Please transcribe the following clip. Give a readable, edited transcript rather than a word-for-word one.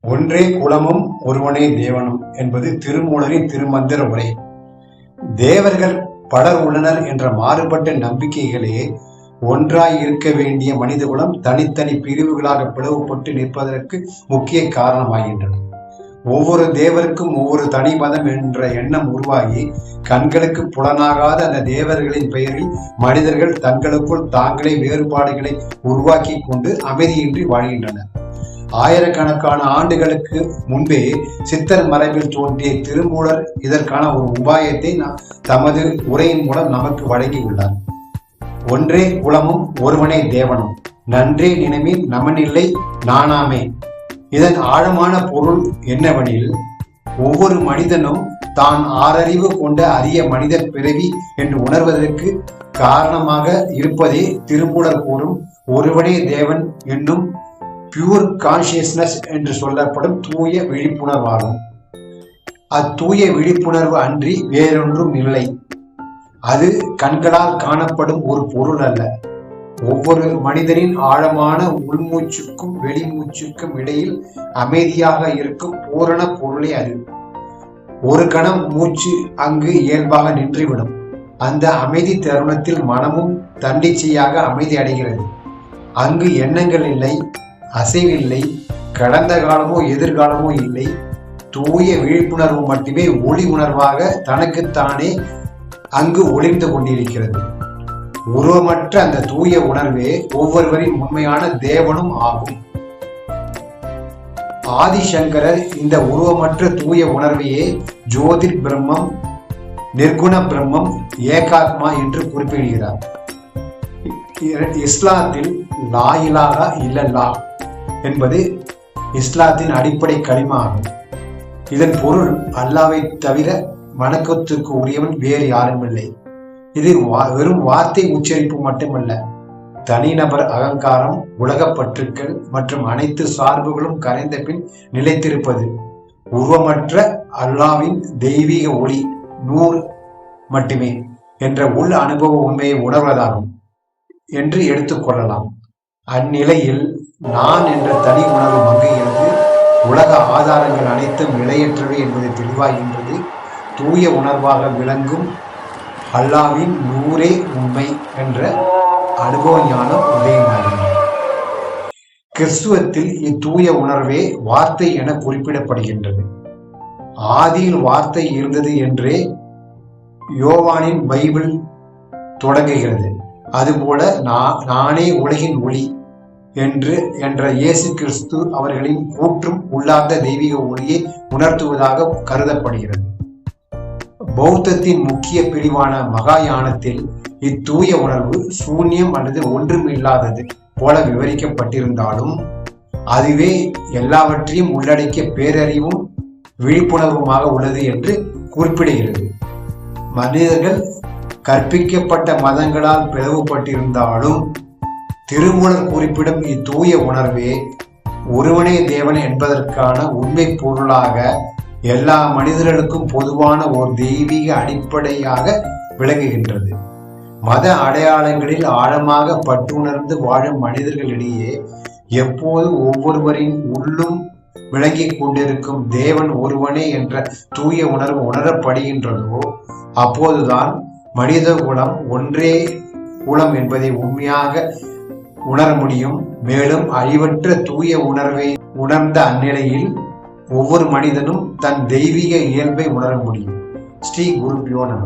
ஒன்றே குலமும் ஒருவனே தேவனும் என்பது திருமூலரின் திருமந்திர உரை. தேவர்கள் பலர் உள்ளனர் என்ற மாறுபட்ட நம்பிக்கைகளே ஒன்றாய் இருக்க வேண்டிய மனிதகுலம் தனித்தனி பிரிவுகளாக பிளவுபட்டு நிற்பதற்கு முக்கிய காரணமாகின்றன. ஒவ்வொரு தேவருக்கும் ஒவ்வொரு தனி மதம் என்ற எண்ணம் உருவாகி கண்களுக்கு புலனாகாத அந்த தேவர்களின் பெயரில் மனிதர்கள் தங்களுக்குள் தாங்களே வேறுபாடுகளை உருவாக்கி கொண்டு அமைதியின்றி வாழ்கின்றனர். ஆயிரக்கணக்கான ஆண்டுகளுக்கு முன்பே சித்தர் மரபில் தோன்றிய திருமூலர் இதற்கான ஒரு உபாயத்தை தமது உரையின் மூலம் நமக்கு வழங்கியுள்ளார். ஒன்றே குலமும் ஒருவனே தேவனும், நன்றே நினைமின் நமனில்லை நானாமே. இதன் ஆழமான பொருள் என்னவெனில், ஒவ்வொரு மனிதனும் தான் ஆறறிவு கொண்ட அரிய மனித பிறவி என்று உணர்வதற்கு காரணமாக இருப்பதே திருமூலர் கூறும் ஒருவனே தேவன் என்னும் பியூர் கான்சியஸ்னஸ் என்று சொல்லப்படும் தூய விழிப்புணர்வாகும். அத்தூய விழிப்புணர்வு அன்றி வேறொன்றும் இல்லை. அது கண்களால் காணப்படும் ஒரு பொருள் அல்ல. ஒவ்வொரு மனிதனின் ஆழமான உள்மூச்சுக்கும் வெளிமூச்சுக்கும் இடையில் அமைதியாக இருக்கும் பூரண பொருளே அது. ஒரு கணம் மூச்சு அங்கு இயல்பாக நின்றுவிடும். அந்த அமைதி தருணத்தில் மனமும் தன்னிச்சையாக அமைதி அடைகிறது. அங்கு எண்ணங்கள் இல்லை, அசைவில்லை, கடந்த காலமோ எதிர்காலமோ இல்லை. தூய விழிப்புணர்வு மட்டுமே ஒளி உணர்வாக தனக்குத்தானே அங்கு ஒளிர்ந்து கொண்டிருக்கிறது. உருவமற்ற அந்த தூய உணர்வே ஒவ்வொருவரின் உண்மையான தேவனும் ஆகும். ஆதிசங்கரர் இந்த உருவமற்ற தூய உணர்வையே ஜோதிர் பிரம்மம், நிர்குண பிரம்மம், ஏகாத்மா என்று குறிப்பிடுகிறார். இஸ்லாத்தில் லா இலாஹா இல்லல்லாஹ் என்பது இஸ்லாத்தின் அடிப்படை களிமா ஆகும். இதன் பொருள் அல்லாவை தவிர வணக்கத்துக்கு உரியவன் வேறு யாரும் இல்லை. இது வெறும் வார்த்தை உச்சரிப்பு மட்டுமல்ல, தனிநபர் அகங்காரம், உலகப்பற்றுக்கள் மற்றும் அனைத்து சார்புகளும் கரைந்த பின் நிலைத்திருப்பது உருவமற்ற அல்லாவின் தெய்வீக ஒளி நூர் மட்டுமே என்ற உள் அனுபவ உண்மையை உணர்வதாகும் என்று எடுத்துக்கொள்ளலாம். அந்நிலையில் நான் என்ற தனி உணர்வு மங்குகிறது. உலக ஆதாரங்கள் அனைத்தும் நிலையற்றவை என்பது தெளிவாகின்றது. தூய உணர்வாக விளங்கும் அல்லாவின் நூரே உண்மை என்ற அனுபவ ஞானம் உதயமாகிறது. கிறிஸ்துவத்தில் இத்தூய உணர்வே வார்த்தை என குறிப்பிடப்படுகின்றது. ஆதியில் வார்த்தை இருந்தது என்றே யோவானின் பைபிள் தொடங்குகிறது. அதுபோல நானே உலகின் ஒளி என்ற இயேசு கிறிஸ்து அவர்களின் கூற்றும் உள்ளார்ந்த தெய்வீக ஒளியை உணர்த்துவதாக கருதப்படுகிறது. பௌத்தத்தின் முக்கிய பிரிவான மகாயானத்தில் இத்தூய உணர்வு சூன்யம் அல்லது ஒன்றுமில்லாதது போல விவரிக்கப்பட்டிருந்தாலும் அதுவே எல்லாவற்றையும் உள்ளடக்கிய பேரறிவும் விழிப்புணர்வுமாக உள்ளது என்று குறிப்பிடுகிறது. மனிதர்கள் கற்பிக்கப்பட்ட மதங்களால் பிளவுபட்டிருந்தாலும் திருமூலர் குறிப்பிடும் இத்தூய உணர்வே ஒருவனே தேவன் என்பதற்கான உண்மை பொருளாக எல்லா மனிதர்களுக்கும் பொதுவான ஒரு தெய்வீக அடிப்படையாக விளங்குகின்றது. மத அடையாளங்களில் ஆழமாக பற்றுணர்ந்து வாழும் மனிதர்களிடையே எப்போது ஒவ்வொருவரின் உள்ளும் விளங்கிக் கொண்டிருக்கும் தேவன் ஒருவனே என்ற தூய உணர்வு உணரப்படுகின்றதோ அப்போதுதான் மனித குலம் ஒன்றே குலம் என்பதை உண்மையாக உணர முடியும். மேலும் அழிவற்ற தூய உணர்வை உணர்ந்த அந்நிலையில் ஒவ்வொரு மனிதனும் தன் தெய்வீக இயல்பை உணர முடியும். ஸ்ரீ குருபியோ நமः.